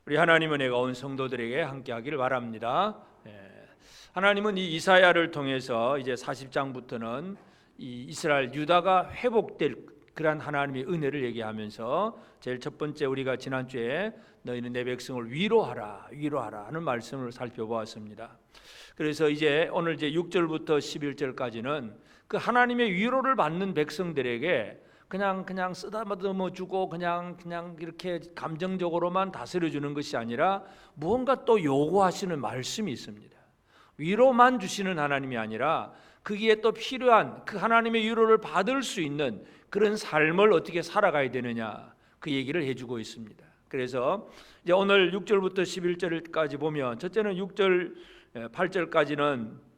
우리 하나님 은혜가 온 성도들에게 함께하기를 바랍니다. 하나님은 이 이사야를 통해서 이제 40장부터는 이 이스라엘 유다가 회복될 그러한 하나님의 은혜를 얘기하면서 제일 첫 번째 우리가 지난주에 너희는 내 백성을 위로하라 하는 말씀을 살펴보았습니다. 그래서 이제 오늘 이제 6절부터 11절까지는 그 하나님의 위로를 받는 백성들에게 그냥 쓰다듬어 주고 그냥 이렇게 감정적으로만 다스려 주는 것이 아니라 무언가 또 요구하시는 말씀이 있습니다. 위로만 주시는 하나님이 아니라 거기에 또 필요한 그 하나님의 위로를 받을 수 있는 그런 삶을 어떻게 살아가야 되느냐 그 얘기를 해주고 있습니다. 그래서 이제 오늘 6절부터 11절까지 보면 첫째는 6절 8절까지는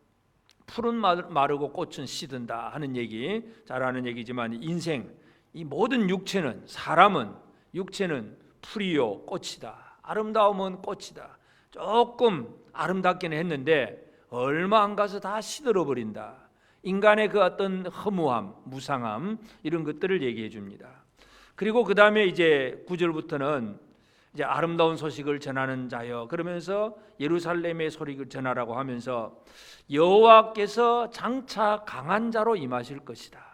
풀은 마르고 꽃은 시든다 하는 얘기, 잘 아는 얘기지만 인생, 이 모든 육체는, 사람은 육체는 풀이요 꽃이다, 아름다움은 꽃이다. 조금 아름답기는 했는데 얼마 안 가서 다 시들어 버린다. 인간의 그 어떤 허무함, 무상함 이런 것들을 얘기해 줍니다. 그리고 그 다음에 이제 9절부터는 이제 아름다운 소식을 전하는 자여, 그러면서 예루살렘의 소리를 전하라고 하면서 여호와께서 장차 강한 자로 임하실 것이다.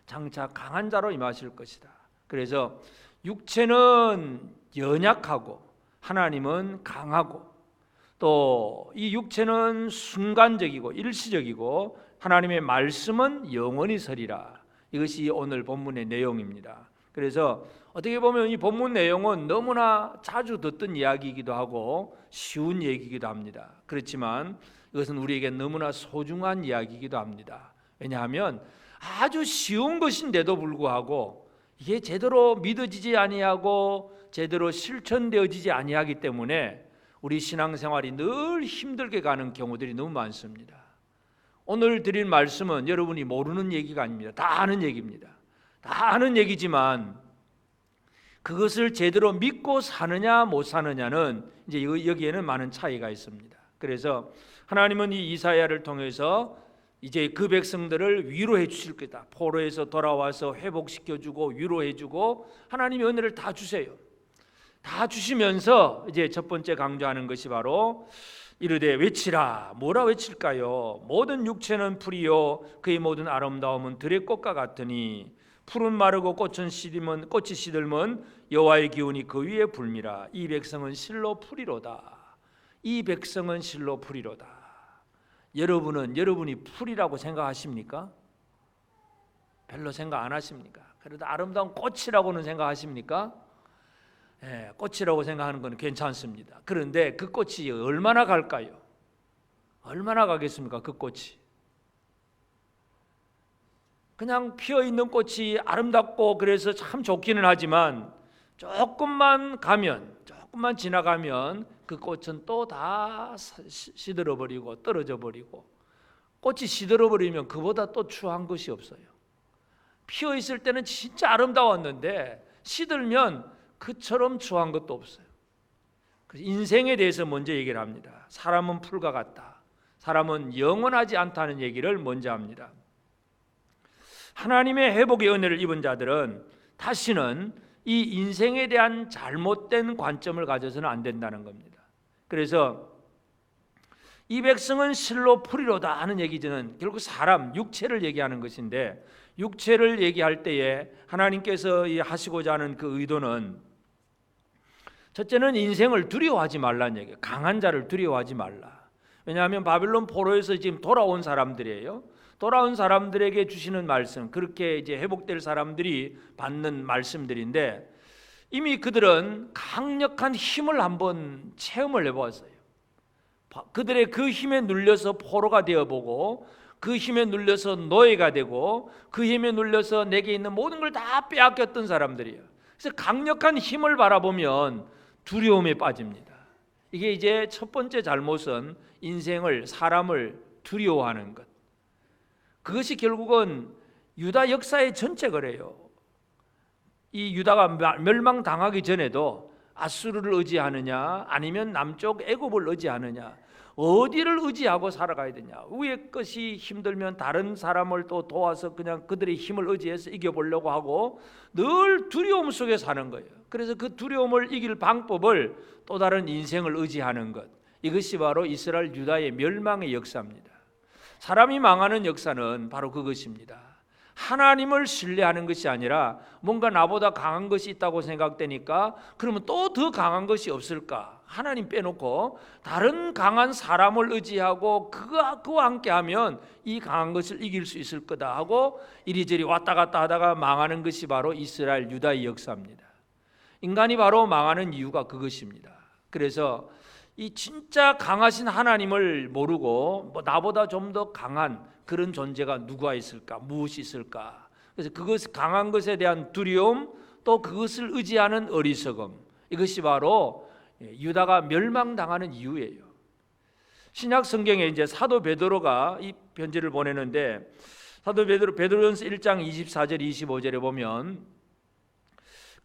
장차 강한 자로 임하실 것이다. 그래서 육체는 연약하고 하나님은 강하고, 또 이 육체는 순간적이고 일시적이고 하나님의 말씀은 영원히 서리라. 이것이 오늘 본문의 내용입니다. 그래서 어떻게 보면 이 본문 내용은 너무나 자주 듣던 이야기이기도 하고 쉬운 얘기이기도 합니다. 그렇지만 이것은 우리에게 너무나 소중한 이야기이기도 합니다. 왜냐하면 아주 쉬운 것인데도 불구하고 이게 제대로 믿어지지 아니하고 제대로 실천되어지지 아니하기 때문에 우리 신앙생활이 늘 힘들게 가는 경우들이 너무 많습니다. 오늘 드릴 말씀은 여러분이 모르는 얘기가 아닙니다. 다 아는 얘기입니다. 다 아는 얘기지만 그것을 제대로 믿고 사느냐 못 사느냐는 이제 여기에는 많은 차이가 있습니다. 그래서 하나님은 이 이사야를 통해서 이제 그 백성들을 위로해 주실 거다. 포로에서 돌아와서 회복시켜 주고 위로해 주고 하나님의 은혜를 다 주세요. 다 주시면서 이제 첫 번째 강조하는 것이 바로 이르되 외치라. 뭐라 외칠까요? 모든 육체는 풀이요 그의 모든 아름다움은 들의 꽃과 같으니 풀은 마르고 꽃이 시들면 여호와의 기운이 그 위에 불미라. 이 백성은 실로 풀이로다. 이 백성은 실로 풀이로다. 여러분이 풀이라고 생각하십니까? 별로 생각 안 하십니까? 그래도 아름다운 꽃이라고는 생각하십니까? 꽃이라고 생각하는 건 괜찮습니다. 그런데 그 꽃이 얼마나 갈까요? 얼마나 가겠습니까? 그 꽃이 그냥 피어있는 꽃이 아름답고 그래서 참 좋기는 하지만 조금만 지나가면 그 꽃은 또 다 시들어버리고 떨어져버리고, 꽃이 시들어버리면 그보다 또 추한 것이 없어요. 피어있을 때는 진짜 아름다웠는데 시들면 그처럼 추한 것도 없어요. 인생에 대해서 먼저 얘기를 합니다. 사람은 풀과 같다. 사람은 영원하지 않다는 얘기를 먼저 합니다. 하나님의 회복의 은혜를 입은 자들은 다시는 이 인생에 대한 잘못된 관점을 가져서는 안 된다는 겁니다. 그래서 이 백성은 실로 풀이로다 하는 얘기는 결국 사람, 육체를 얘기하는 것인데, 육체를 얘기할 때에 하나님께서 하시고자 하는 그 의도는 첫째는 인생을 두려워하지 말라는 얘기예요. 강한 자를 두려워하지 말라. 왜냐하면 바빌론 포로에서 지금 돌아온 사람들이에요. 돌아온 사람들에게 주시는 말씀, 그렇게 이제 회복될 사람들이 받는 말씀들인데, 이미 그들은 강력한 힘을 한번 체험을 해보았어요. 그들의 그 힘에 눌려서 포로가 되어보고, 그 힘에 눌려서 노예가 되고, 그 힘에 눌려서 내게 있는 모든 걸 다 빼앗겼던 사람들이에요. 그래서 강력한 힘을 바라보면 두려움에 빠집니다. 이게 이제 첫 번째 잘못은 인생을, 사람을 두려워하는 것. 그것이 결국은 유다 역사의 전체 그래요. 이 유다가 멸망당하기 전에도 아수르를 의지하느냐 아니면 남쪽 애굽을 의지하느냐, 어디를 의지하고 살아가야 되냐, 위의 것이 힘들면 다른 사람을 또 도와서 그냥 그들의 힘을 의지해서 이겨보려고 하고 늘 두려움 속에 사는 거예요. 그래서 그 두려움을 이길 방법을 또 다른 인생을 의지하는 것, 이것이 바로 이스라엘 유다의 멸망의 역사입니다. 사람이 망하는 역사는 바로 그것입니다. 하나님을 신뢰하는 것이 아니라 뭔가 나보다 강한 것이 있다고 생각되니까 그러면 또 더 강한 것이 없을까? 하나님 빼놓고 다른 강한 사람을 의지하고 그와 함께하면 이 강한 것을 이길 수 있을 거다 하고 이리저리 왔다 갔다 하다가 망하는 것이 바로 이스라엘 유다의 역사입니다. 인간이 바로 망하는 이유가 그것입니다. 그래서 이 진짜 강하신 하나님을 모르고 나보다 좀 더 강한 그런 존재가 누가 있을까? 무엇이 있을까? 그래서 그것 강한 것에 대한 두려움, 또 그것을 의지하는 어리석음, 이것이 바로 유다가 멸망당하는 이유예요. 신약 성경에 이제 사도 베드로가 이 편지를 보내는데 사도 베드로전서 1장 24절 25절에 보면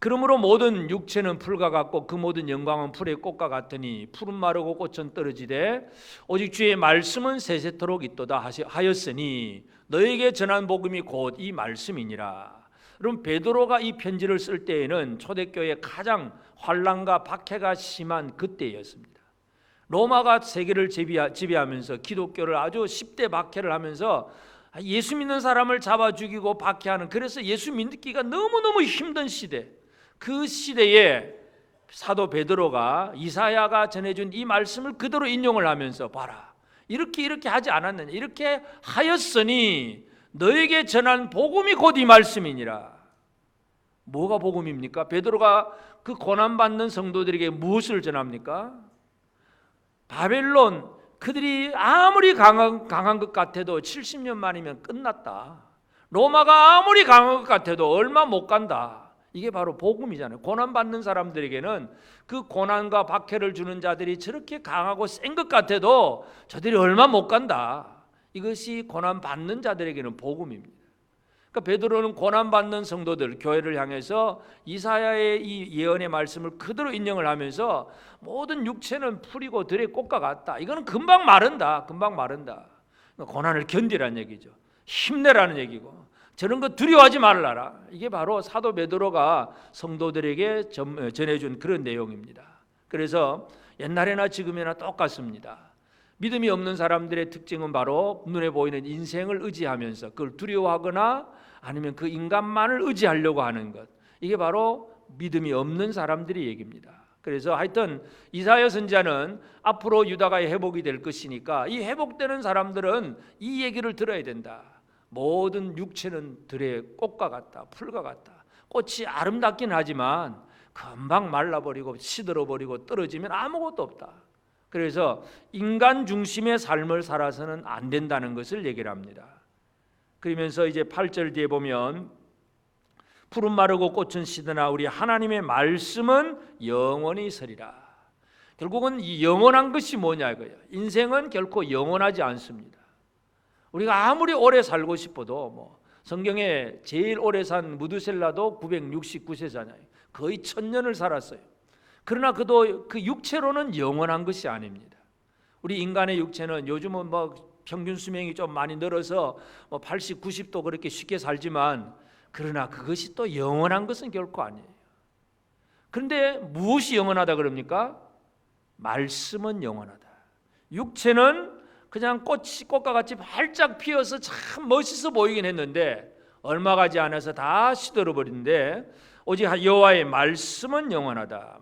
그러므로 모든 육체는 풀과 같고 그 모든 영광은 풀의 꽃과 같으니 풀은 마르고 꽃은 떨어지되 오직 주의 말씀은 세세토록 있도다 하였으니 너에게 전한 복음이 곧 이 말씀이니라. 여러분, 베드로가 이 편지를 쓸 때에는 초대교회의 가장 환난과 박해가 심한 그때였습니다. 로마가 세계를 지배하면서 기독교를 아주 10대 박해를 하면서 예수 믿는 사람을 잡아 죽이고 박해하는, 그래서 예수 믿기가 너무너무 힘든 시대, 그 시대에 사도 베드로가 이사야가 전해준 이 말씀을 그대로 인용을 하면서 봐라, 이렇게 하지 않았느냐, 이렇게 하였으니 너에게 전한 복음이 곧 이 말씀이니라. 뭐가 복음입니까? 베드로가 그 고난받는 성도들에게 무엇을 전합니까? 바벨론, 그들이 아무리 강한 것 같아도 70년 만이면 끝났다. 로마가 아무리 강한 것 같아도 얼마 못 간다. 이게 바로 복음이잖아요. 고난받는 사람들에게는 그 고난과 박해를 주는 자들이 저렇게 강하고 센 것 같아도 저들이 얼마 못 간다. 이것이 고난받는 자들에게는 복음입니다. 그러니까 베드로는 고난받는 성도들, 교회를 향해서 이사야의 이 예언의 말씀을 그대로 인용을 하면서 모든 육체는 풀이고 들의 꽃과 같다. 이거는 금방 마른다. 그러니까 고난을 견디라는 얘기죠. 힘내라는 얘기고, 저런 거 두려워하지 말라라. 이게 바로 사도 베드로가 성도들에게 전해준 그런 내용입니다. 그래서 옛날에나 지금이나 똑같습니다. 믿음이 없는 사람들의 특징은 바로 눈에 보이는 인생을 의지하면서 그걸 두려워하거나 아니면 그 인간만을 의지하려고 하는 것, 이게 바로 믿음이 없는 사람들의 얘기입니다. 그래서 하여튼 이사야 선지자는 앞으로 유다가 회복이 될 것이니까 이 회복되는 사람들은 이 얘기를 들어야 된다. 모든 육체는 들의 꽃과 같다, 풀과 같다. 꽃이 아름답긴 하지만 금방 말라버리고 시들어버리고 떨어지면 아무것도 없다. 그래서 인간 중심의 삶을 살아서는 안 된다는 것을 얘기를 합니다. 그러면서 이제 8절 뒤에 보면 풀은 마르고 꽃은 시드나 우리 하나님의 말씀은 영원히 서리라. 결국은 이 영원한 것이 뭐냐 이거예요. 인생은 결코 영원하지 않습니다. 우리가 아무리 오래 살고 싶어도 성경에 제일 오래 산 무두셀라도 969세잖아요. 거의 1000년을 살았어요. 그러나 그도 그 육체로는 영원한 것이 아닙니다. 우리 인간의 육체는 요즘은 평균 수명이 좀 많이 늘어서 80, 90도 그렇게 쉽게 살지만, 그러나 그것이 또 영원한 것은 결코 아니에요. 그런데 무엇이 영원하다 그럽니까? 말씀은 영원하다. 육체는 그냥 꽃과 같이 활짝 피어서 참 멋있어 보이긴 했는데 얼마 가지 않아서 다 시들어버린데, 오직 여호와의 말씀은 영원하다.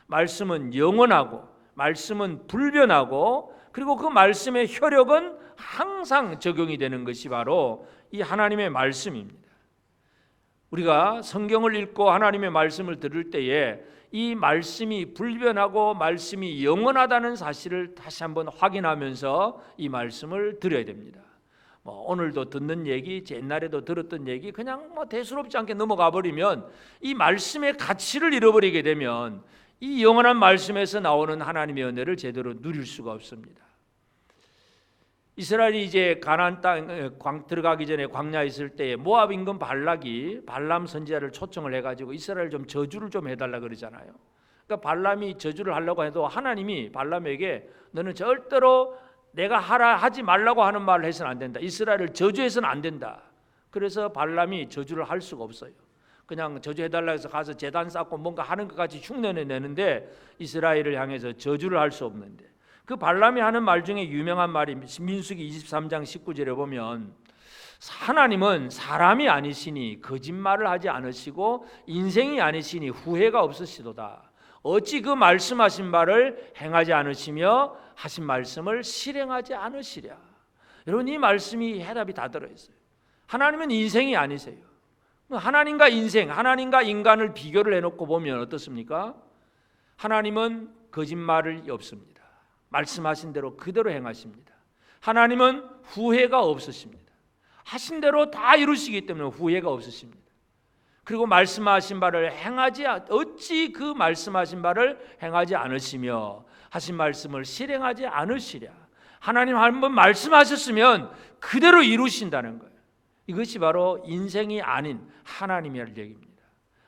말씀은 영원하고 말씀은 불변하고, 그리고 그 말씀의 효력은 항상 적용이 되는 것이 바로 이 하나님의 말씀입니다. 우리가 성경을 읽고 하나님의 말씀을 들을 때에 이 말씀이 불변하고 말씀이 영원하다는 사실을 다시 한번 확인하면서 이 말씀을 들어야 됩니다. 오늘도 듣는 얘기, 옛날에도 들었던 얘기 그냥 대수롭지 않게 넘어가 버리면 이 말씀의 가치를 잃어버리게 되면 이 영원한 말씀에서 나오는 하나님의 은혜를 제대로 누릴 수가 없습니다. 이스라엘이 이제 가나안 땅 들어가기 전에 광야에 있을 때 모압 임금 발락이 발람 선지자를 초청을 해가지고 이스라엘 좀 저주를 좀 해달라 그러잖아요. 그러니까 발람이 저주를 하려고 해도 하나님이 발람에게 너는 절대로 내가 하지 말라고 하는 말을 해서는 안 된다. 이스라엘을 저주해서는 안 된다. 그래서 발람이 저주를 할 수가 없어요. 그냥 저주해달라 해서 가서 제단 쌓고 뭔가 하는 것 같이 흉내를 내는데 이스라엘을 향해서 저주를 할 수 없는데, 그 발람이 하는 말 중에 유명한 말이 민수기 23장 19절에 보면 하나님은 사람이 아니시니 거짓말을 하지 않으시고 인생이 아니시니 후회가 없으시도다. 어찌 그 말씀하신 말을 행하지 않으시며 하신 말씀을 실행하지 않으시랴. 여러분, 이 말씀이 해답이 다 들어있어요. 하나님은 인생이 아니세요. 하나님과 인생, 하나님과 인간을 비교를 해놓고 보면 어떻습니까? 하나님은 거짓말이 없습니다. 말씀하신 대로 그대로 행하십니다. 하나님은 후회가 없으십니다. 하신 대로 다 이루시기 때문에 후회가 없으십니다. 그리고 말씀하신 바를 어찌 그 말씀하신 바를 행하지 않으시며 하신 말씀을 실행하지 않으시랴. 하나님 한번 말씀하셨으면 그대로 이루신다는 거예요. 이것이 바로 인생이 아닌 하나님이라는 얘기입니다.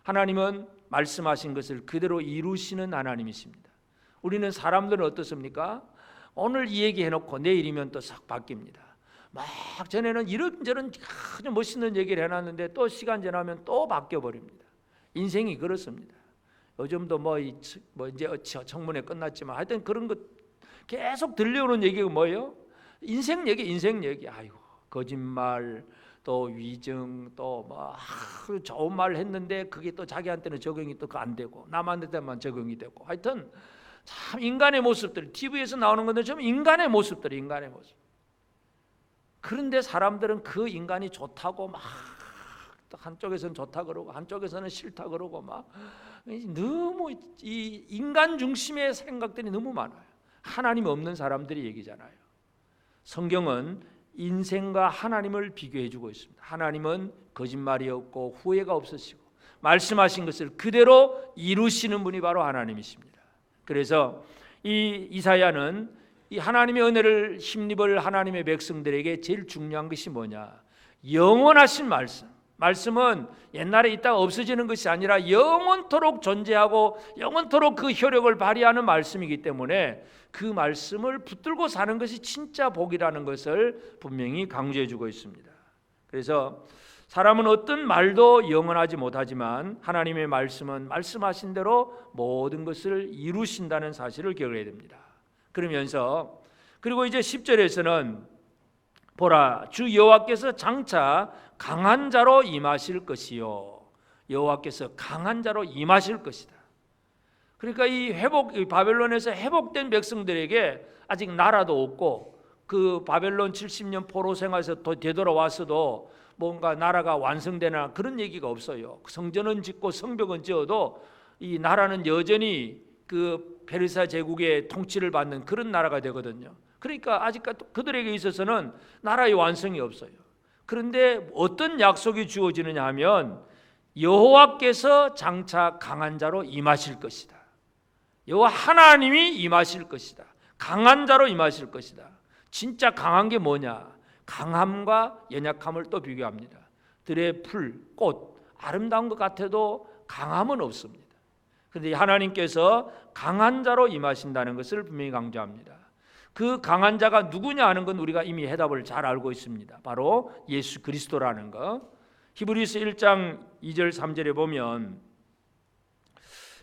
하나님은 말씀하신 것을 그대로 이루시는 하나님이십니다. 우리는 사람들은 어떻습니까? 오늘 이 얘기 해놓고 내일이면 또 싹 바뀝니다. 막 전에는 이런저런 아주 멋있는 얘기를 해놨는데 또 시간 지나면 또 바뀌어버립니다. 인생이 그렇습니다. 요즘도 이제 청문회 끝났지만 하여튼 그런 것 계속 들려오는 얘기가 뭐예요? 인생 얘기. 아이고, 거짓말, 또 위증, 또 좋은 말 했는데 그게 또 자기한테는 적용이 또 안 되고 남한테만 적용이 되고, 하여튼 참 인간의 모습들, TV에서 나오는 건데 좀 인간의 모습. 그런데 사람들은 그 인간이 좋다고 막 한쪽에서는 좋다 그러고 한쪽에서는 싫다 그러고 막 너무 이 인간 중심의 생각들이 너무 많아요. 하나님 없는 사람들이 얘기잖아요. 성경은 인생과 하나님을 비교해주고 있습니다. 하나님은 거짓말이 없고 후회가 없으시고 말씀하신 것을 그대로 이루시는 분이 바로 하나님이십니다. 그래서 이 이사야는 이 하나님의 은혜를 힘입을 하나님의 백성들에게 제일 중요한 것이 뭐냐? 영원하신 말씀. 말씀은 옛날에 있다가 없어지는 것이 아니라 영원토록 존재하고 영원토록 그 효력을 발휘하는 말씀이기 때문에 그 말씀을 붙들고 사는 것이 진짜 복이라는 것을 분명히 강조해 주고 있습니다. 그래서 사람은 어떤 말도 영원하지 못하지만 하나님의 말씀은 말씀하신 대로 모든 것을 이루신다는 사실을 기억해야 됩니다. 그러면서 그리고 이제 10절에서는 보라, 주 여호와께서 장차 강한 자로 임하실 것이요. 여호와께서 강한 자로 임하실 것이다. 그러니까 이 바벨론에서 회복된 백성들에게 아직 나라도 없고 그 바벨론 70년 포로 생활에서 되돌아왔어도 뭔가 나라가 완성되나 그런 얘기가 없어요. 성전은 짓고 성벽은 지어도 이 나라는 여전히 그 페르시아 제국의 통치를 받는 그런 나라가 되거든요. 그러니까 아직까지 그들에게 있어서는 나라의 완성이 없어요. 그런데 어떤 약속이 주어지느냐 하면 여호와께서 장차 강한 자로 임하실 것이다. 여호와 하나님이 임하실 것이다. 강한 자로 임하실 것이다. 진짜 강한 게 뭐냐? 강함과 연약함을 또 비교합니다. 들의 풀, 꽃, 아름다운 것 같아도 강함은 없습니다. 그런데 하나님께서 강한 자로 임하신다는 것을 분명히 강조합니다. 그 강한 자가 누구냐 하는 건 우리가 이미 해답을 잘 알고 있습니다. 바로 예수 그리스도라는 것. 히브리서 1장 2절 3절에 보면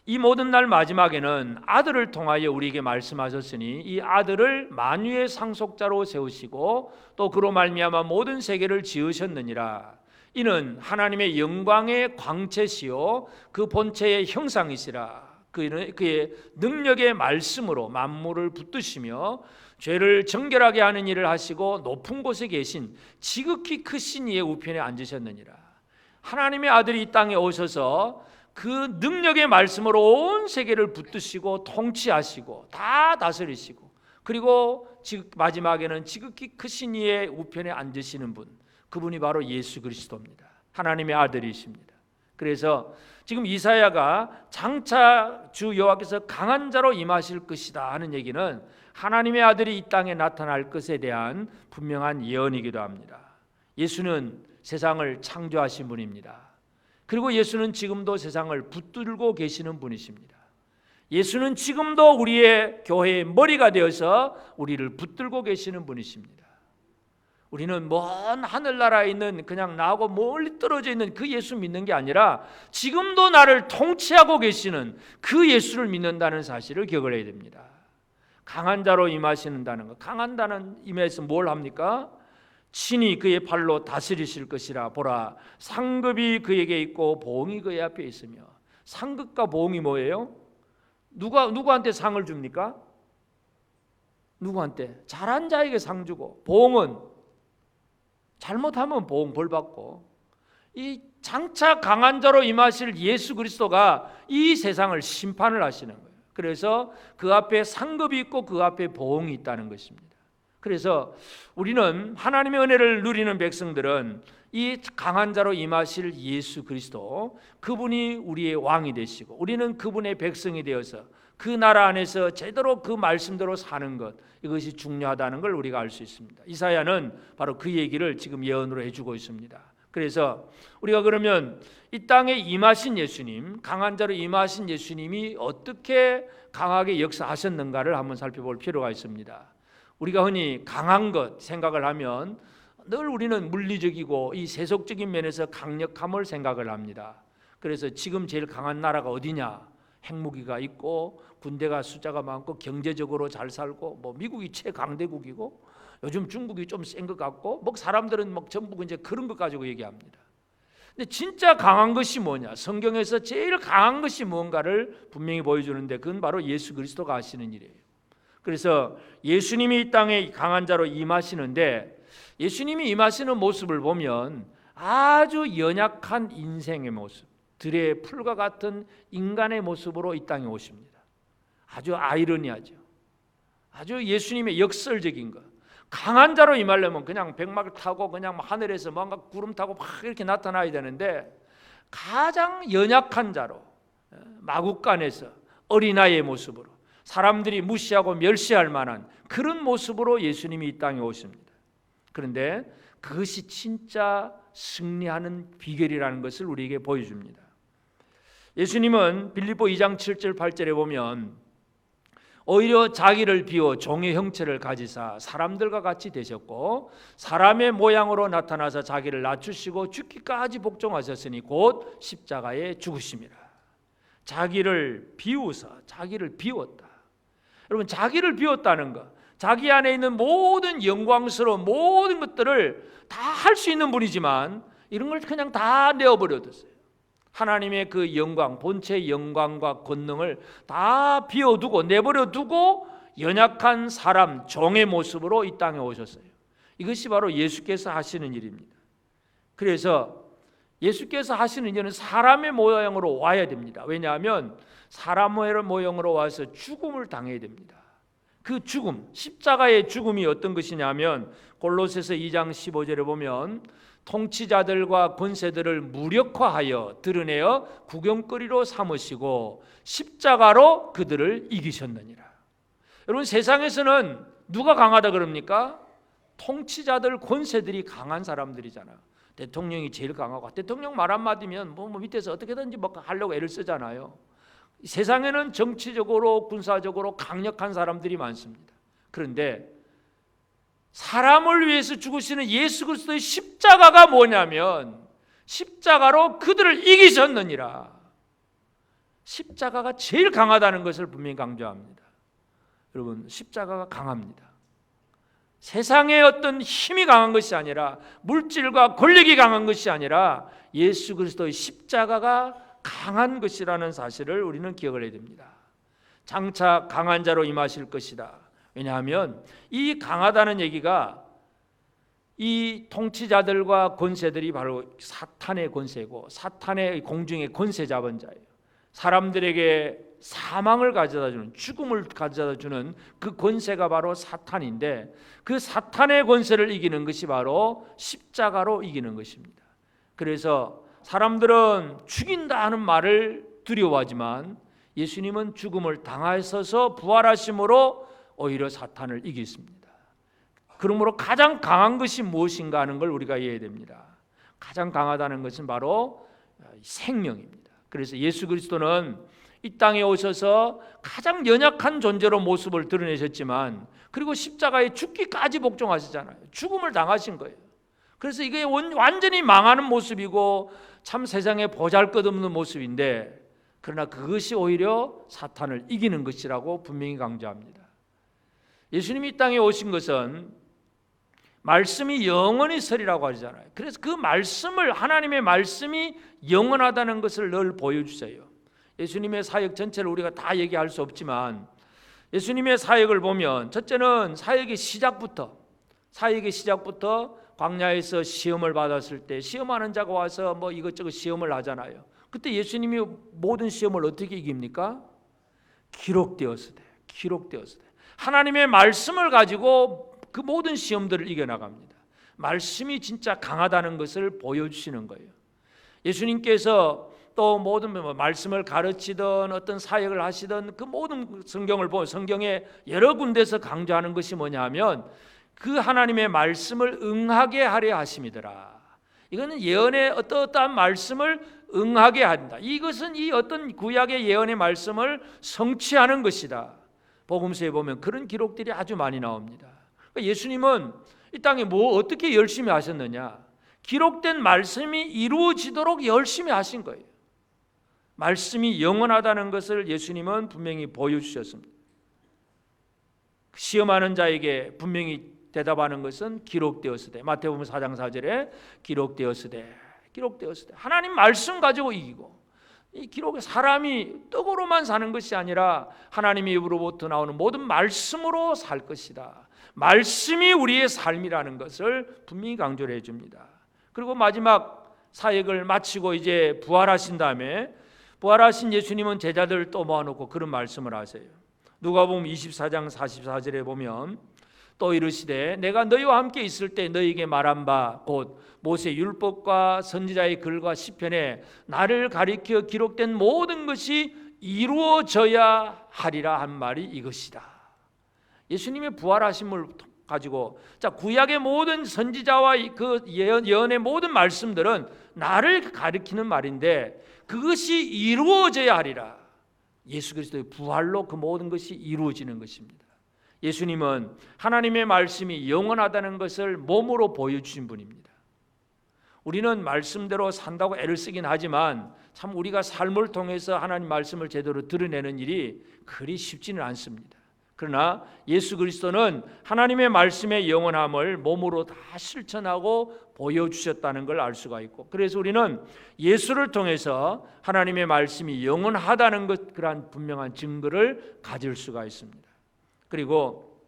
이 모든 날 마지막에는 아들을 통하여 우리에게 말씀하셨으니 이 아들을 만유의 상속자로 세우시고 또 그로 말미암아 모든 세계를 지으셨느니라. 이는 하나님의 영광의 광채시요 그 본체의 형상이시라. 그의 능력의 말씀으로 만물을 붙드시며 죄를 정결하게 하는 일을 하시고 높은 곳에 계신 지극히 크신 이의 우편에 앉으셨느니라. 하나님의 아들이 이 땅에 오셔서 그 능력의 말씀으로 온 세계를 붙드시고 통치하시고 다 다스리시고 그리고 마지막에는 지극히 크신 이의 우편에 앉으시는 분, 그분이 바로 예수 그리스도입니다. 하나님의 아들이십니다. 그래서 지금 이사야가 장차 주 여호와께서 강한 자로 임하실 것이다 하는 얘기는 하나님의 아들이 이 땅에 나타날 것에 대한 분명한 예언이기도 합니다. 예수는 세상을 창조하신 분입니다. 그리고 예수는 지금도 세상을 붙들고 계시는 분이십니다. 예수는 지금도 우리의 교회의 머리가 되어서 우리를 붙들고 계시는 분이십니다. 우리는 먼 하늘나라에 있는 그냥 나하고 멀리 떨어져 있는 그 예수 믿는 게 아니라 지금도 나를 통치하고 계시는 그 예수를 믿는다는 사실을 기억을 해야 됩니다. 강한 자로 임하시는다는 것. 강한 자는 임해서 뭘 합니까? 친히 그의 팔로 다스리실 것이라. 보라, 상급이 그에게 있고 보응이 그의 앞에 있으며. 상급과 보응이 뭐예요? 누구한테 상을 줍니까? 누구한테? 잘한 자에게 상 주고, 보응은 잘못하면 보응 벌 받고. 이 장차 강한 자로 임하실 예수 그리스도가 이 세상을 심판을 하시는 거예요. 그래서 그 앞에 상급이 있고 그 앞에 보응이 있다는 것입니다. 그래서 우리는 하나님의 은혜를 누리는 백성들은 이 강한 자로 임하실 예수 그리스도, 그분이 우리의 왕이 되시고 우리는 그분의 백성이 되어서 그 나라 안에서 제대로 그 말씀대로 사는 것, 이것이 중요하다는 걸 우리가 알 수 있습니다. 이사야는 바로 그 얘기를 지금 예언으로 해주고 있습니다. 그래서 우리가 그러면 이 땅에 임하신 예수님, 강한 자로 임하신 예수님이 어떻게 강하게 역사하셨는가를 한번 살펴볼 필요가 있습니다. 우리가 흔히 강한 것 생각을 하면 늘 우리는 물리적이고 이 세속적인 면에서 강력함을 생각을 합니다. 그래서 지금 제일 강한 나라가 어디냐? 핵무기가 있고 군대가 숫자가 많고 경제적으로 잘 살고 뭐 미국이 최강대국이고 요즘 중국이 좀 센 것 같고 뭐 사람들은 막 전부 이제 그런 것 가지고 얘기합니다. 근데 진짜 강한 것이 뭐냐? 성경에서 제일 강한 것이 뭔가를 분명히 보여주는데 그건 바로 예수 그리스도가 하시는 일이에요. 그래서 예수님이 이 땅에 강한 자로 임하시는데 예수님이 임하시는 모습을 보면 아주 연약한 인생의 모습, 들의 풀과 같은 인간의 모습으로 이 땅에 오십니다. 아주 아이러니하죠. 아주 예수님의 역설적인 것. 강한 자로 임하려면 그냥 백마를 타고 그냥 하늘에서 뭔가 구름 타고 막 이렇게 나타나야 되는데 가장 연약한 자로 마국간에서 어린아이의 모습으로 사람들이 무시하고 멸시할 만한 그런 모습으로 예수님이 이 땅에 오십니다. 그런데 그것이 진짜 승리하는 비결이라는 것을 우리에게 보여줍니다. 예수님은 빌립보 2장 7절 8절에 보면 오히려 자기를 비워 종의 형체를 가지사 사람들과 같이 되셨고 사람의 모양으로 나타나서 자기를 낮추시고 죽기까지 복종하셨으니 곧 십자가에 죽으심이라. 자기를 비우사, 자기를 비웠다. 여러분, 자기를 비웠다는 것, 자기 안에 있는 모든 영광스러운 모든 것들을 다 할 수 있는 분이지만 이런 걸 그냥 다 내어버려뒀어요. 하나님의 그 영광, 본체의 영광과 권능을 다 비워두고 내버려두고 연약한 사람, 종의 모습으로 이 땅에 오셨어요. 이것이 바로 예수께서 하시는 일입니다. 그래서 예수께서 하시는 일은 사람의 모양으로 와야 됩니다. 왜냐하면 사람의 모양으로 와서 죽음을 당해야 됩니다. 그 죽음, 십자가의 죽음이 어떤 것이냐면 골로새서 2장 15절에 보면 통치자들과 권세들을 무력화하여 드러내어 구경거리로 삼으시고 십자가로 그들을 이기셨느니라. 여러분, 세상에서는 누가 강하다 그럽니까? 통치자들, 권세들이 강한 사람들이잖아요. 대통령이 제일 강하고 대통령 말 한마디면 뭐 밑에서 어떻게든지 뭐 하려고 애를 쓰잖아요. 세상에는 정치적으로 군사적으로 강력한 사람들이 많습니다. 그런데 사람을 위해서 죽으시는 예수 그리스도의 십자가가 뭐냐면 십자가로 그들을 이기셨느니라. 십자가가 제일 강하다는 것을 분명히 강조합니다. 여러분, 십자가가 강합니다. 세상의 어떤 힘이 강한 것이 아니라 물질과 권력이 강한 것이 아니라 예수 그리스도의 십자가가 강한 것이라는 사실을 우리는 기억을 해야 됩니다. 장차 강한 자로 임하실 것이다. 왜냐하면 이 강하다는 얘기가 이 통치자들과 권세들이 바로 사탄의 권세고 사탄의 공중의 권세 잡은 자예요. 사람들에게 사망을 가져다주는, 죽음을 가져다주는 그 권세가 바로 사탄인데 그 사탄의 권세를 이기는 것이 바로 십자가로 이기는 것입니다. 그래서 사람들은 죽인다 하는 말을 두려워하지만 예수님은 죽음을 당하셔서 부활하심으로 오히려 사탄을 이겼습니다. 그러므로 가장 강한 것이 무엇인가 하는 걸 우리가 이해해야 됩니다. 가장 강하다는 것은 바로 생명입니다. 그래서 예수 그리스도는 이 땅에 오셔서 가장 연약한 존재로 모습을 드러내셨지만, 그리고 십자가에 죽기까지 복종하시잖아요. 죽음을 당하신 거예요. 그래서 이게 완전히 망하는 모습이고 참 세상에 보잘것없는 모습인데, 그러나 그것이 오히려 사탄을 이기는 것이라고 분명히 강조합니다. 예수님이 이 땅에 오신 것은 말씀이 영원히 서리라고 하잖아요. 그래서 그 말씀을, 하나님의 말씀이 영원하다는 것을 늘 보여주세요. 예수님의 사역 전체를 우리가 다 얘기할 수 없지만, 예수님의 사역을 보면 첫째는 사역의 시작부터 광야에서 시험을 받았을 때 시험하는 자가 와서 뭐 이것저것 시험을 하잖아요. 그때 예수님이 모든 시험을 어떻게 이깁니까? 기록되었으되. 하나님의 말씀을 가지고 그 모든 시험들을 이겨나갑니다. 말씀이 진짜 강하다는 것을 보여주시는 거예요. 예수님께서 또 모든 말씀을 가르치던 어떤 사역을 하시던 그 모든 성경을 보면 성경에 여러 군데서 강조하는 것이 뭐냐 하면 그 하나님의 말씀을 응하게 하려 하심이더라. 이거는 예언의 어떠한 말씀을 응하게 한다. 이것은 이 어떤 구약의 예언의 말씀을 성취하는 것이다. 복음서에 보면 그런 기록들이 아주 많이 나옵니다. 그러니까 예수님은 이 땅에 어떻게 열심히 하셨느냐? 기록된 말씀이 이루어지도록 열심히 하신 거예요. 말씀이 영원하다는 것을 예수님은 분명히 보여주셨습니다. 시험하는 자에게 분명히 대답하는 것은 기록되었으되, 마태복음 4장 4절에 기록되었으되. 하나님 말씀 가지고 이기고, 이 기록에 사람이 떡으로만 사는 것이 아니라 하나님의 입으로부터 나오는 모든 말씀으로 살 것이다. 말씀이 우리의 삶이라는 것을 분명히 강조를 해줍니다. 그리고 마지막 사역을 마치고 이제 부활하신 다음에, 부활하신 예수님은 제자들을 또 모아놓고 그런 말씀을 하세요. 누가복음 24장 44절에 보면 또 이르시되 내가 너희와 함께 있을 때 너희에게 말한 바 곧 모세 율법과 선지자의 글과 시편에 나를 가리켜 기록된 모든 것이 이루어져야 하리라 한 말이 이것이다. 예수님의 부활하심을 가지고, 자, 구약의 모든 선지자와 그 예언의 모든 말씀들은 나를 가리키는 말인데 그것이 이루어져야 하리라. 예수 그리스도의 부활로 그 모든 것이 이루어지는 것입니다. 예수님은 하나님의 말씀이 영원하다는 것을 몸으로 보여주신 분입니다. 우리는 말씀대로 산다고 애를 쓰긴 하지만 참 우리가 삶을 통해서 하나님 말씀을 제대로 드러내는 일이 그리 쉽지는 않습니다. 그러나 예수 그리스도는 하나님의 말씀의 영원함을 몸으로 다 실천하고 보여주셨다는 걸 알 수가 있고, 그래서 우리는 예수를 통해서 하나님의 말씀이 영원하다는 것, 그러한 분명한 증거를 가질 수가 있습니다. 그리고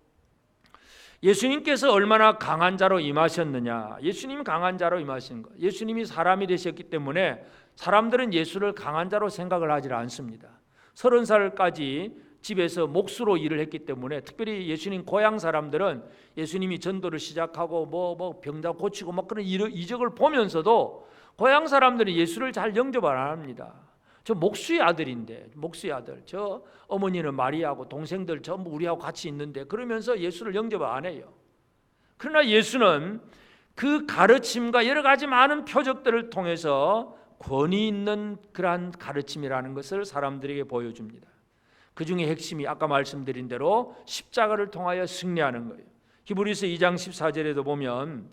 예수님께서 얼마나 강한 자로 임하셨느냐. 예수님이 강한 자로 임하신 것, 예수님이 사람이 되셨기 때문에 사람들은 예수를 강한 자로 생각을 하지 않습니다. 30살까지 집에서 몫으로 일을 했기 때문에, 특별히 예수님 고향 사람들은 예수님이 전도를 시작하고 뭐 병자 고치고 막 그런 이적을 보면서도 고향 사람들이 예수를 잘 영접을 안 합니다. 저 목수의 아들인데, 목수의 아들, 저 어머니는 마리아하고 동생들 전부 우리하고 같이 있는데, 그러면서 예수를 영접을 안 해요. 그러나 예수는 그 가르침과 여러 가지 많은 표적들을 통해서 권위 있는 그러한 가르침이라는 것을 사람들에게 보여줍니다. 그 중에 핵심이 아까 말씀드린 대로 십자가를 통하여 승리하는 거예요. 히브리서 2장 14절에도 보면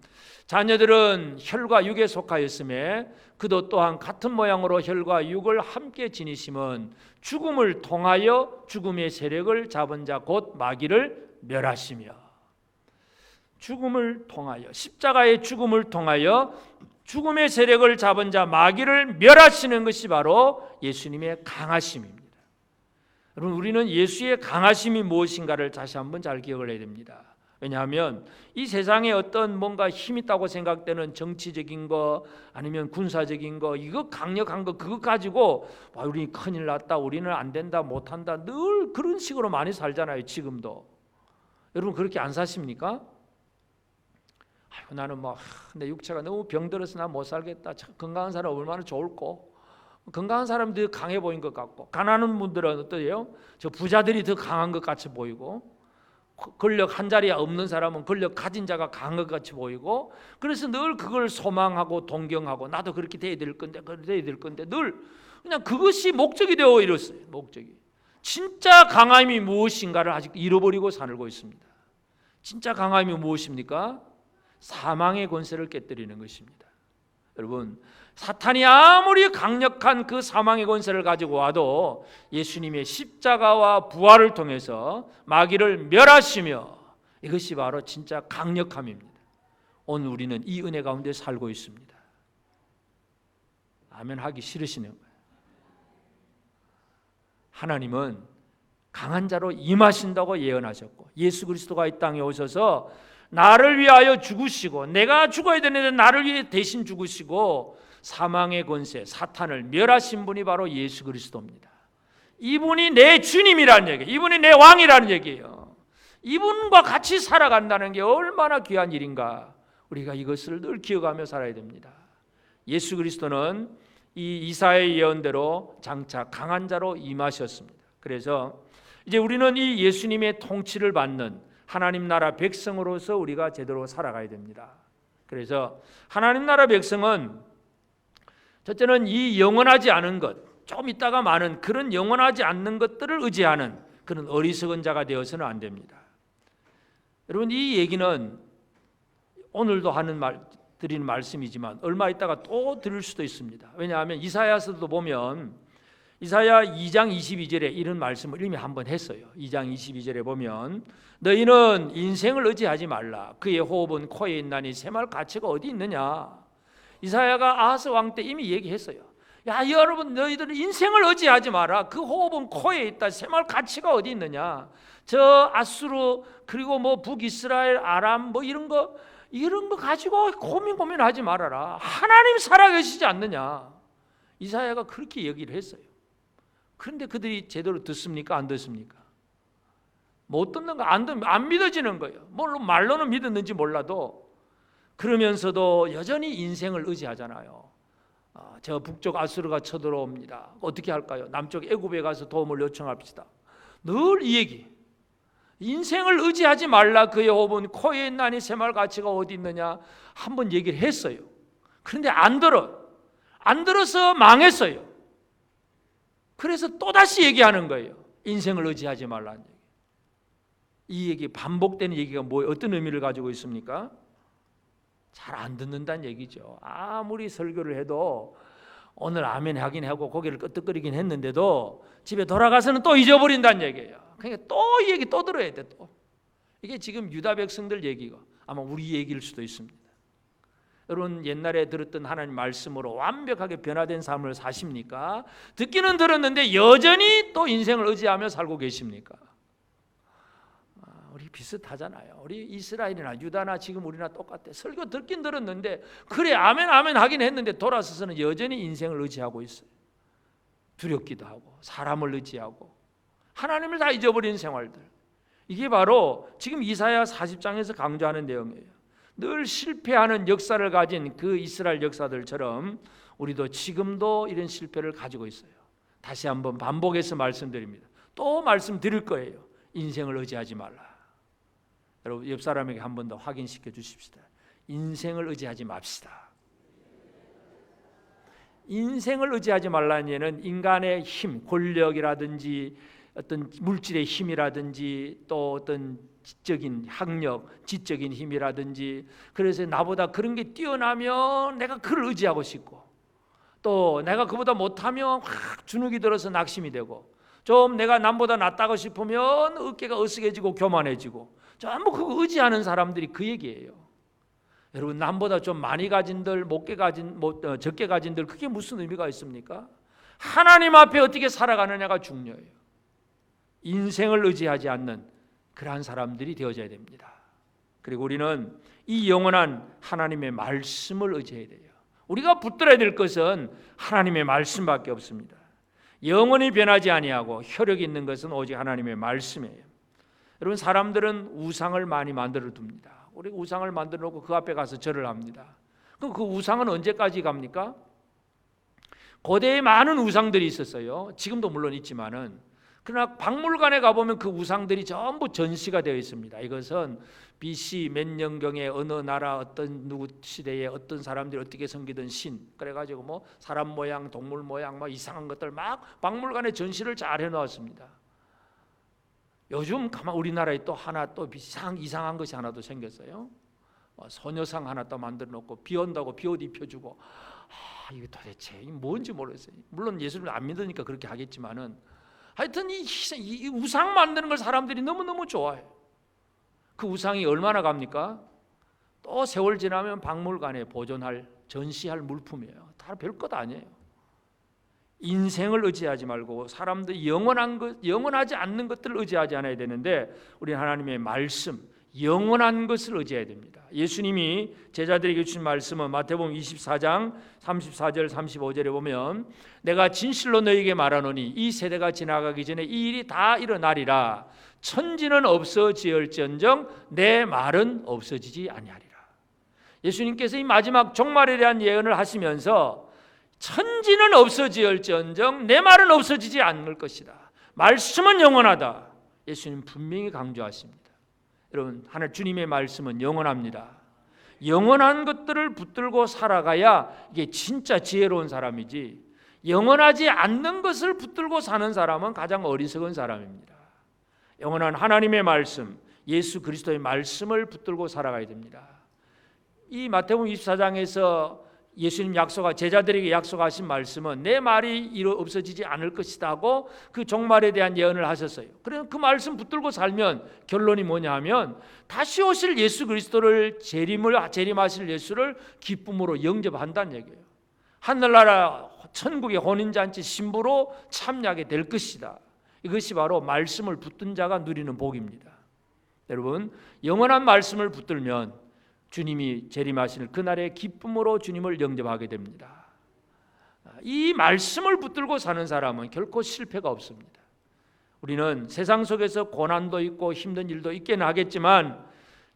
자녀들은 혈과 육에 속하였음에 그도 또한 같은 모양으로 혈과 육을 함께 지니심은 죽음을 통하여 죽음의 세력을 잡은 자 곧 마귀를 멸하시며, 죽음을 통하여, 십자가의 죽음을 통하여 죽음의 세력을 잡은 자 마귀를 멸하시는 것이 바로 예수님의 강하심입니다. 여러분, 우리는 예수의 강하심이 무엇인가를 다시 한번 잘 기억을 해야 됩니다. 왜냐하면 이 세상에 어떤 뭔가 힘 있다고 생각되는 정치적인 거 아니면 군사적인 거, 이거 강력한 거, 그거 가지고 우리 큰일 났다, 우리는 안 된다, 못한다, 늘 그런 식으로 많이 살잖아요. 지금도. 여러분 그렇게 안 사십니까? 나는 내 육체가 너무 병들어서 나 못 살겠다, 건강한 사람 얼마나 좋을꼬. 건강한 사람들이 강해 보인 것 같고, 가난한 분들은 어떠해요? 저 부자들이 더 강한 것 같이 보이고, 권력 한 자리에 없는 사람은 권력 가진 자가 강한 것 같이 보이고, 그래서 늘 그걸 소망하고 동경하고 나도 그렇게 돼야 될 건데 늘 그냥 그것이 목적이 되어 이뤘어요. 목적이. 진짜 강함이 무엇인가를 아직 잃어버리고 살고 있습니다. 진짜 강함이 무엇입니까? 사망의 권세를 깨뜨리는 것입니다. 여러분, 사탄이 아무리 강력한 그 사망의 권세를 가지고 와도 예수님의 십자가와 부활을 통해서 마귀를 멸하시며, 이것이 바로 진짜 강력함입니다. 오늘 우리는 이 은혜 가운데 살고 있습니다. 아멘 하기 싫으시는 거예요. 하나님은 강한 자로 임하신다고 예언하셨고, 예수 그리스도가 이 땅에 오셔서 나를 위하여 죽으시고, 내가 죽어야 되는데 나를 위해 대신 죽으시고 사망의 권세, 사탄을 멸하신 분이 바로 예수 그리스도입니다. 이분이 내 주님이라는 얘기예요. 이분이 내 왕이라는 얘기예요. 이분과 같이 살아간다는 게 얼마나 귀한 일인가. 우리가 이것을 늘 기억하며 살아야 됩니다. 예수 그리스도는 이 이사야의 예언대로 장차 강한 자로 임하셨습니다. 그래서 이제 우리는 이 예수님의 통치를 받는 하나님 나라 백성으로서 우리가 제대로 살아가야 됩니다. 그래서 하나님 나라 백성은 첫째는 이 영원하지 않은 것, 좀 있다가 많은 그런 영원하지 않는 것들을 의지하는 그런 어리석은 자가 되어서는 안 됩니다. 여러분, 이 얘기는 오늘도 드리는 말씀이지만 얼마 있다가 또 들을 수도 있습니다. 왜냐하면 이사야서도 보면 이사야 2장 22절에 이런 말씀을 이미 한번 했어요. 2장 22절에 보면 너희는 인생을 의지하지 말라. 그의 호흡은 코에 있나니 샘할 가치가 어디 있느냐. 이사야가 아하스 왕 때 이미 얘기했어요. 야, 여러분, 너희들은 인생을 의지하지 마라. 그 호흡은 코에 있다. 샘할 가치가 어디 있느냐. 저 아수르 그리고 뭐 북이스라엘 아람 뭐 이런 거 가지고 고민하지 말아라. 하나님 살아계시지 않느냐. 이사야가 그렇게 얘기를 했어요. 그런데 그들이 제대로 듣습니까? 안 듣습니까? 못 듣는가? 안 믿어지는 거예요. 물론 말로는 믿었는지 몰라도 그러면서도 여전히 인생을 의지하잖아요. 저 북쪽 아수르가 쳐들어옵니다. 어떻게 할까요? 남쪽 애굽에 가서 도움을 요청합시다. 늘 이 얘기. 인생을 의지하지 말라. 그의 호흡은 코에 있나니 샘할 가치가 어디 있느냐. 한번 얘기를 했어요. 그런데 안 들어서 망했어요. 그래서 또다시 얘기하는 거예요. 인생을 의지하지 말라는 얘기. 이 얘기, 반복되는 얘기가 어떤 의미를 가지고 있습니까? 잘 안 듣는다는 얘기죠. 아무리 설교를 해도 오늘 아멘 하긴 하고 고개를 끄덕거리긴 했는데도 집에 돌아가서는 또 잊어버린다는 얘기예요. 그러니까 또 이 얘기 또 들어야 돼. 또 이게 지금 유다 백성들 얘기가 아마 우리 얘기일 수도 있습니다. 여러분, 옛날에 들었던 하나님 말씀으로 완벽하게 변화된 삶을 사십니까? 듣기는 들었는데 여전히 또 인생을 의지하며 살고 계십니까? 우리 비슷하잖아요. 우리 이스라엘이나 유다나 지금 우리나 똑같아. 설교 듣긴 들었는데 그래 아멘 아멘 하긴 했는데 돌아서서는 여전히 인생을 의지하고 있어요. 두렵기도 하고 사람을 의지하고 하나님을 다 잊어버린 생활들. 이게 바로 지금 이사야 40장에서 강조하는 내용이에요. 늘 실패하는 역사를 가진 그 이스라엘 역사들처럼 우리도 지금도 이런 실패를 가지고 있어요. 다시 한번 반복해서 말씀드립니다. 또 말씀드릴 거예요. 인생을 의지하지 말라. 여러분, 옆 사람에게 한 번 더 확인시켜 주십시다. 인생을 의지하지 맙시다. 인생을 의지하지 말라는 얘는 인간의 힘, 권력이라든지 어떤 물질의 힘이라든지 또 어떤 지적인 학력, 지적인 힘이라든지 그래서 나보다 그런 게 뛰어나면 내가 그를 의지하고 싶고 또 내가 그보다 못하면 확 주눅이 들어서 낙심이 되고 좀 내가 남보다 낫다고 싶으면 어깨가 으쓱해지고 교만해지고 전부 그거 의지하는 사람들이 그 얘기예요. 여러분, 남보다 좀 많이 가진들, 적게 가진들 그게 무슨 의미가 있습니까? 하나님 앞에 어떻게 살아가느냐가 중요해요. 인생을 의지하지 않는 그러한 사람들이 되어져야 됩니다. 그리고 우리는 이 영원한 하나님의 말씀을 의지해야 돼요. 우리가 붙들어야 될 것은 하나님의 말씀밖에 없습니다. 영원히 변하지 아니하고 효력이 있는 것은 오직 하나님의 말씀이에요. 여러분, 사람들은 우상을 많이 만들어 둡니다. 우리 우상을 만들어 놓고 그 앞에 가서 절을 합니다. 그럼 그 우상은 언제까지 갑니까? 고대에 많은 우상들이 있었어요. 지금도 물론 있지만은 그러나 박물관에 가보면 그 우상들이 전부 전시가 되어 있습니다. 이것은 BC 몇 년경에 어느 나라 어떤 누구 시대에 어떤 사람들이 어떻게 섬기던 신, 그래가지고 뭐 사람 모양, 동물 모양, 막 이상한 것들 막 박물관에 전시를 잘 해놓았습니다. 요즘 가만 우리나라에 또 하나 또 이상한 것이 하나 또 생겼어요. 소녀상 하나 또 만들어 놓고 비 온다고 비옷 입혀주고, 이게 도대체 뭔지 모르겠어요. 물론 예수를 안 믿으니까 그렇게 하겠지만은 하여튼 이 우상 만드는 걸 사람들이 너무너무 좋아해. 그 우상이 얼마나 갑니까? 또 세월 지나면 박물관에 보존할 전시할 물품이에요. 다 별것 아니에요. 인생을 의지하지 말고 사람들이 영원하지 않는 것들을 의지하지 않아야 되는데, 우리 하나님의 말씀, 영원한 것을 의지해야 됩니다. 예수님이 제자들에게 주신 말씀은 마태복음 24장 34절 35절에 보면, 내가 진실로 너희에게 말하노니 이 세대가 지나가기 전에 이 일이 다 일어나리라. 천지는 없어지을지언정 내 말은 없어지지 아니하리라. 예수님께서 이 마지막 종말에 대한 예언을 하시면서 천지는 없어지을지언정 내 말은 없어지지 않을 것이다. 말씀은 영원하다. 예수님 분명히 강조하십니다. 여러분, 하늘 주님의 말씀은 영원합니다. 영원한 것들을 붙들고 살아가야 이게 진짜 지혜로운 사람이지, 영원하지 않는 것을 붙들고 사는 사람은 가장 어리석은 사람입니다. 영원한 하나님의 말씀, 예수 그리스도의 말씀을 붙들고 살아가야 됩니다. 이 마태복음 24장에서 예수님 제자들에게 약속하신 말씀은 내 말이 없어지지 않을 것이다 하고 그 종말에 대한 예언을 하셨어요. 그래서 그 말씀 붙들고 살면 결론이 뭐냐 하면, 다시 오실 예수 그리스도를 재림하실 예수를 기쁨으로 영접한다는 얘기예요. 하늘나라 천국의 혼인잔치 신부로 참여하게 될 것이다. 이것이 바로 말씀을 붙든 자가 누리는 복입니다. 여러분, 영원한 말씀을 붙들면 주님이 재림하시는 그날의 기쁨으로 주님을 영접하게 됩니다. 이 말씀을 붙들고 사는 사람은 결코 실패가 없습니다. 우리는 세상 속에서 고난도 있고 힘든 일도 있긴 하겠지만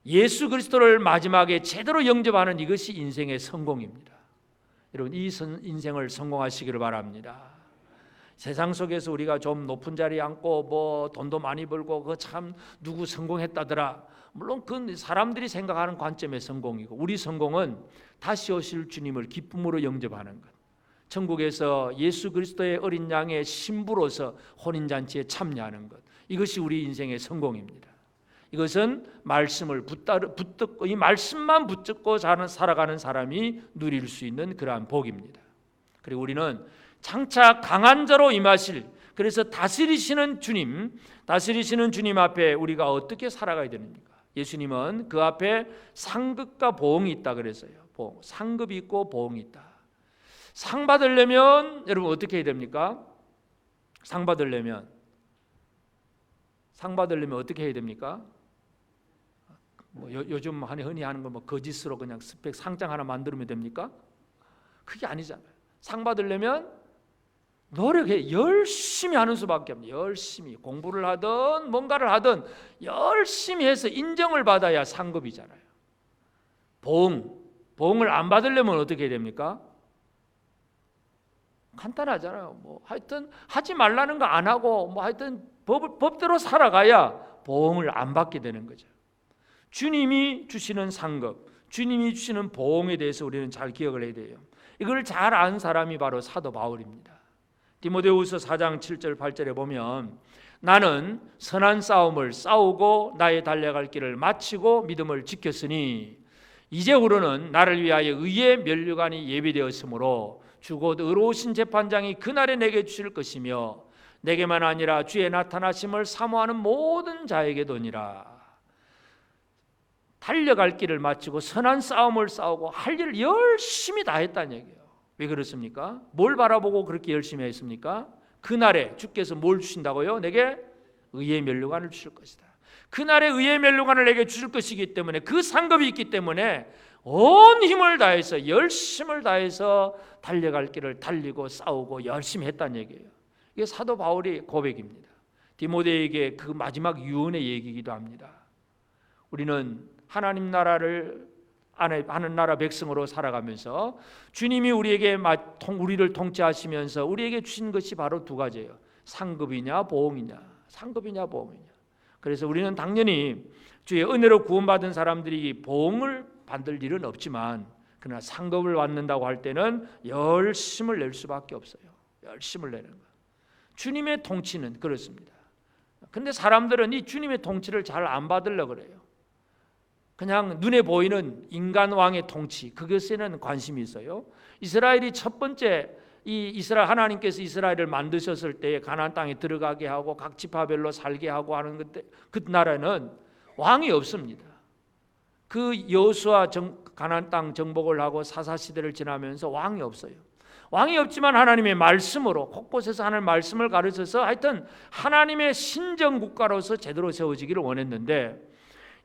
예수 그리스도를 마지막에 제대로 영접하는 이것이 인생의 성공입니다. 여러분, 이 인생을 성공하시기를 바랍니다. 세상 속에서 우리가 좀 높은 자리에 앉고 뭐 돈도 많이 벌고 그 참 누구 성공했다더라, 물론 그건 사람들이 생각하는 관점의 성공이고, 우리 성공은 다시 오실 주님을 기쁨으로 영접하는 것, 천국에서 예수 그리스도의 어린 양의 신부로서 혼인잔치에 참여하는 것, 이것이 우리 인생의 성공입니다. 이것은 말씀을 붙들고 이 말씀만 붙잡고 살아가는 사람이 누릴 수 있는 그러한 복입니다. 그리고 우리는 장차 강한 자로 임하실, 그래서 다스리시는 주님 앞에 우리가 어떻게 살아가야 됩니까? 예수님은 그 앞에 상급과 보응이 있다 그랬어요. 상급이 있고 보응이 있다. 상 받으려면 여러분 어떻게 해야 됩니까? 상 받으려면 어떻게 해야 됩니까? 요즘 흔히 하는 거 거짓으로 그냥 스펙 상장 하나 만들면 됩니까? 그게 아니잖아요. 상 받으려면 노력해 열심히 하는 수밖에 없습니다. 열심히 공부를 하든 뭔가를 하든 열심히 해서 인정을 받아야 상급이잖아요. 보응을 안 받으려면 어떻게 해야 됩니까? 간단하잖아요. 하여튼 하지 말라는 거 안 하고 하여튼 법대로 살아가야 보응을 안 받게 되는 거죠. 주님이 주시는 상급, 주님이 주시는 보응에 대해서 우리는 잘 기억을 해야 돼요. 이걸 잘 아는 사람이 바로 사도 바울입니다. 디모데후서 4장 7절 8절에 보면, 나는 선한 싸움을 싸우고 나의 달려갈 길을 마치고 믿음을 지켰으니 이제후로는 나를 위하여 의의 면류관이 예비되었으므로 주 곧 의로우신 재판장이 그날에 내게 주실 것이며 내게만 아니라 주의 나타나심을 사모하는 모든 자에게도니라. 달려갈 길을 마치고 선한 싸움을 싸우고 할 일을 열심히 다 했다는 얘기예요. 왜 그렇습니까? 뭘 바라보고 그렇게 열심히 했습니까? 그날에 주께서 뭘 주신다고요? 내게 의의 면류관을 주실 것이다. 그날에 의의 면류관을 내게 주실 것이기 때문에, 그 상급이 있기 때문에 온 힘을 다해서 열심을 다해서 달려갈 길을 달리고 싸우고 열심히 했다는 얘기예요. 이게 사도 바울의 고백입니다. 디모데에게 그 마지막 유언의 얘기이기도 합니다. 우리는 하나님 나라를 하는 나라 백성으로 살아가면서 주님이 우리를 통치하시면서 우리에게 주신 것이 바로 두 가지예요. 상급이냐 보응이냐, 상급이냐 보응이냐. 그래서 우리는 당연히 주의 은혜로 구원받은 사람들이 보응을 받을 일은 없지만, 그러나 상급을 받는다고 할 때는 열심을 낼 수밖에 없어요. 열심을 내는 거. 주님의 통치는 그렇습니다. 근데 사람들은 이 주님의 통치를 잘 안 받으려고 그래요. 그냥 눈에 보이는 인간 왕의 통치, 그것에는 관심이 있어요. 이스라엘이 첫 번째 하나님께서 이스라엘을 만드셨을 때 가나안 땅에 들어가게 하고 각 지파별로 살게 하고 하는 그때 그 나라는 왕이 없습니다. 그 여호수아 가나안 땅 정복을 하고 사사 시대를 지나면서 왕이 없어요. 왕이 없지만 하나님의 말씀으로 곳곳에서 하나님의 말씀을 가르쳐서 하여튼 하나님의 신정 국가로서 제대로 세워지기를 원했는데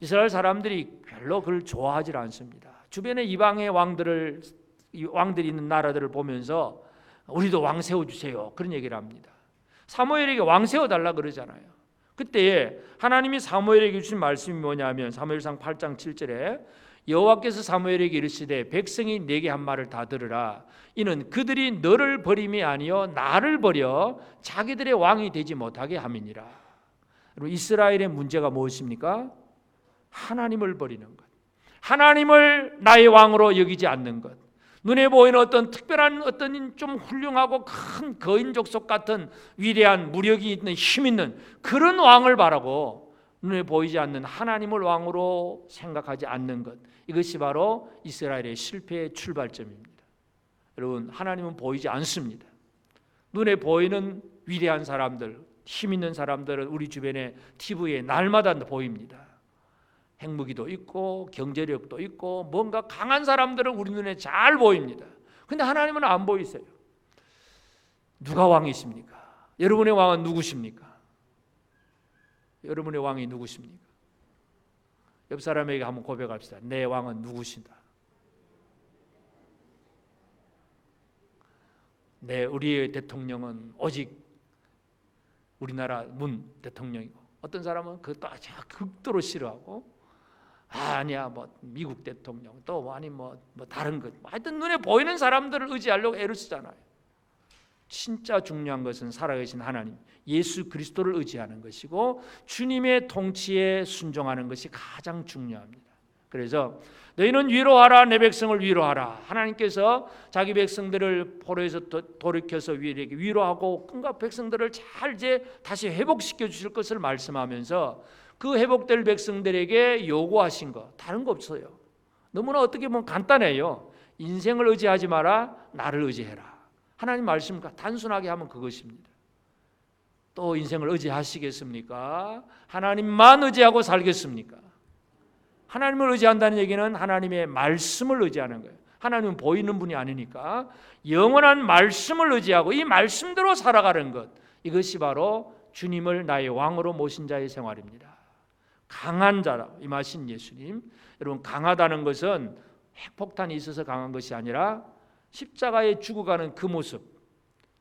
이스라엘 사람들이 별로 그걸 좋아하지 않습니다. 주변에 이방의 왕들이 있는 나라들을 보면서 우리도 왕 세워주세요, 그런 얘기를 합니다. 사무엘에게 왕 세워달라 그러잖아요. 그때 하나님이 사무엘에게 주신 말씀이 뭐냐면 사무엘상 8장 7절에 여호와께서 사무엘에게 이르시되 백성이 내게 한 말을 다 들으라. 이는 그들이 너를 버림이 아니요 나를 버려 자기들의 왕이 되지 못하게 함이니라. 여러분, 이스라엘의 문제가 무엇입니까? 하나님을 버리는 것, 하나님을 나의 왕으로 여기지 않는 것, 눈에 보이는 어떤 특별한 어떤 좀 훌륭하고 큰 거인 족속 같은 위대한 무력이 있는 힘 있는 그런 왕을 바라고 눈에 보이지 않는 하나님을 왕으로 생각하지 않는 것, 이것이 바로 이스라엘의 실패의 출발점입니다. 여러분, 하나님은 보이지 않습니다. 눈에 보이는 위대한 사람들, 힘 있는 사람들은 우리 주변에 TV에 날마다 보입니다. 핵무기도 있고 경제력도 있고 뭔가 강한 사람들은 우리 눈에 잘 보입니다. 그런데 하나님은 안 보이세요. 누가 왕이십니까? 여러분의 왕은 누구십니까? 여러분의 왕이 누구십니까? 옆 사람에게 한번 고백합시다. 내 왕은 누구시다? 우리의 대통령은 오직 우리나라 문 대통령이고, 어떤 사람은 그것도 아주 극도로 싫어하고, 아니야 뭐 미국 대통령 또 아니 뭐 다른 것, 하여튼 눈에 보이는 사람들을 의지하려고 애를 쓰잖아요. 진짜 중요한 것은 살아계신 하나님 예수 그리스도를 의지하는 것이고 주님의 통치에 순종하는 것이 가장 중요합니다. 그래서 너희는 위로하라, 내 백성을 위로하라. 하나님께서 자기 백성들을 포로에서 돌이켜서 위로하고 끈과 백성들을 잘 이제 다시 회복시켜 주실 것을 말씀하면서 그 회복될 백성들에게 요구하신 거 다른 거 없어요. 너무나 어떻게 보면 간단해요. 인생을 의지하지 마라, 나를 의지해라. 하나님 말씀 단순하게 하면 그것입니다. 또 인생을 의지하시겠습니까? 하나님만 의지하고 살겠습니까? 하나님을 의지한다는 얘기는 하나님의 말씀을 의지하는 거예요. 하나님은 보이는 분이 아니니까 영원한 말씀을 의지하고 이 말씀대로 살아가는 것, 이것이 바로 주님을 나의 왕으로 모신 자의 생활입니다. 강한 자라 임하신 예수님. 여러분, 강하다는 것은 핵폭탄이 있어서 강한 것이 아니라 십자가에 죽어가는 그 모습,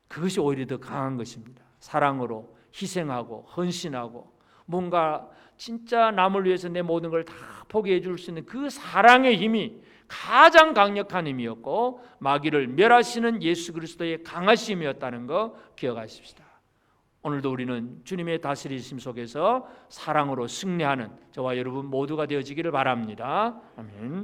그것이 오히려 더 강한 것입니다. 사랑으로 희생하고 헌신하고 뭔가 진짜 남을 위해서 내 모든 걸 다 포기해 줄 수 있는 그 사랑의 힘이 가장 강력한 힘이었고 마귀를 멸하시는 예수 그리스도의 강하심이었다는 거 기억하십시다. 오늘도 우리는 주님의 다스리심 속에서 사랑으로 승리하는 저와 여러분 모두가 되어지기를 바랍니다. 아멘.